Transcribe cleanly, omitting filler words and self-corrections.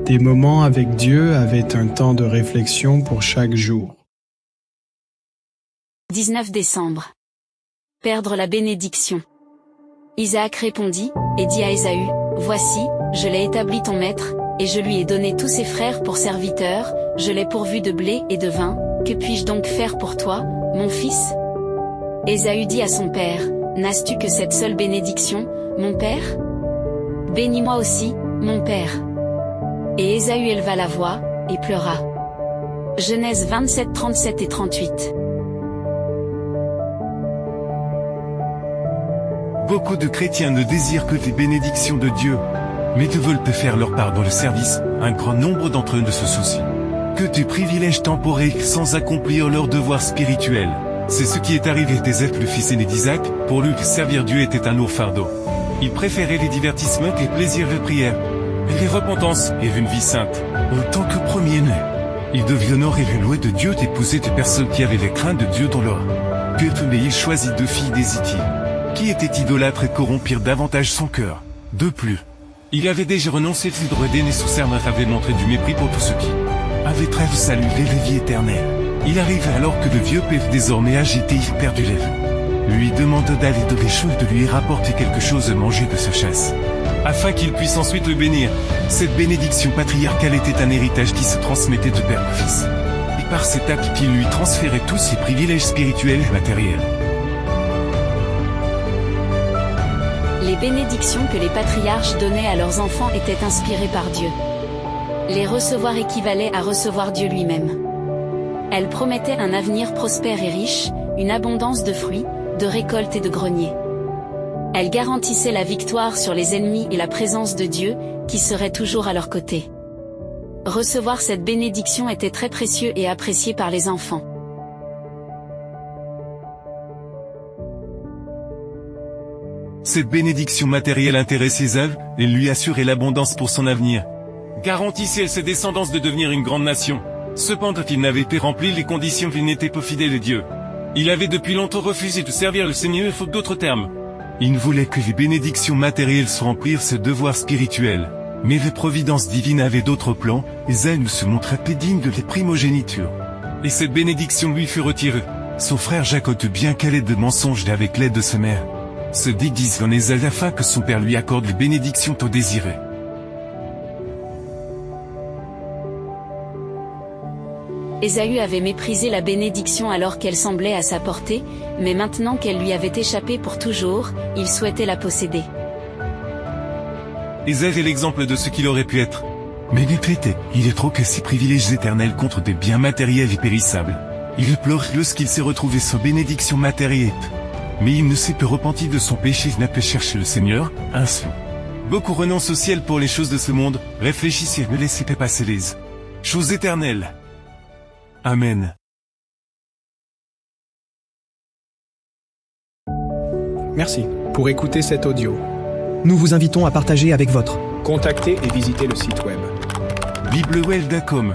Des moments avec Dieu avaient un temps de réflexion pour chaque jour. 19 décembre. Perdre la bénédiction. Isaac répondit, et dit à Ésaü, « Voici, je l'ai établi ton maître, et je lui ai donné tous ses frères pour serviteurs, je l'ai pourvu de blé et de vin, que puis-je donc faire pour toi, mon fils ?» Ésaü dit à son père, « N'as-tu que cette seule bénédiction, mon père? Bénis-moi aussi, mon père. » Et Ésaü éleva la voix, et pleura. Genèse 27, 37 et 38. Beaucoup de chrétiens ne désirent que les bénédictions de Dieu, mais ne veulent pas faire leur part dans le service. Un grand nombre d'entre eux ne se soucient que des privilèges temporaires sans accomplir leur devoir spirituel. C'est ce qui est arrivé d'Ézèphe, le fils aîné d'Isaac. Pour lui, servir Dieu était un lourd fardeau. Il préférait les divertissements et les plaisirs de prière, et les repentances et une vie sainte. En tant que premier-né, il devait honorer le louer de Dieu d'épouser des personnes qui avaient les craintes de Dieu dans leur cœur. Mais il choisit 2 filles d'Ézéchiel, qui étaient idolâtres et corrompirent davantage son cœur. De plus, il avait déjà renoncé à droit d'aîné sous serment, avait montré du mépris pour tout ce qui avait trait au salut et la vie éternelle. Il arrive alors que le vieux père désormais agité et perdu les lui demande d'aller de l'échoue et de lui rapporter quelque chose à manger de sa chasse, afin qu'il puisse ensuite le bénir. Cette bénédiction patriarcale était un héritage qui se transmettait de père en fils, et par cet acte qu'il lui transférait tous ses privilèges spirituels et matériels. Les bénédictions que les patriarches donnaient à leurs enfants étaient inspirées par Dieu. Les recevoir équivalait à recevoir Dieu lui-même. Elles promettaient un avenir prospère et riche, une abondance de fruits, de récoltes et de greniers. Elles garantissaient la victoire sur les ennemis et la présence de Dieu, qui serait toujours à leur côté. Recevoir cette bénédiction était très précieux et apprécié par les enfants. Cette bénédiction matérielle intéressait Ésaü et lui assurait l'abondance pour son avenir. Garantissait à ses descendants de devenir une grande nation. Cependant, il n'avait pas rempli les conditions, qu'il n'était pas fidèle à Dieu. Il avait depuis longtemps refusé de servir le Seigneur, faute d'autres termes. Il ne voulait que les bénédictions matérielles se remplissent ce devoir spirituel. Mais la providence divine avait d'autres plans, Ésaü ne se montra pas digne de la primogéniture. Et cette bénédiction lui fut retirée. Son frère Jacob eut bien qu'elle ait de mensonges avec l'aide de sa mère, se déguise en Ésaü afin que son père lui accorde les bénédictions tant désirées. Ésaü avait méprisé la bénédiction alors qu'elle semblait à sa portée, mais maintenant qu'elle lui avait échappé pour toujours, il souhaitait la posséder. Ésaü est l'exemple de ce qu'il aurait pu être. Mais répétez, il est trop que ses privilèges éternels contre des biens matériels et périssables. Il pleure lorsqu'il s'est retrouvé sans bénédiction matérielle. Mais il ne s'est pas repenti de son péché, il n'a pas cherché le Seigneur, ainsi. Beaucoup renoncent au ciel pour les choses de ce monde, réfléchissez et ne laissez pas passer les choses éternelles. Amen. Merci pour écouter cet audio. Nous vous invitons à partager avec votre. Contactez et visitez le site web biblewell.com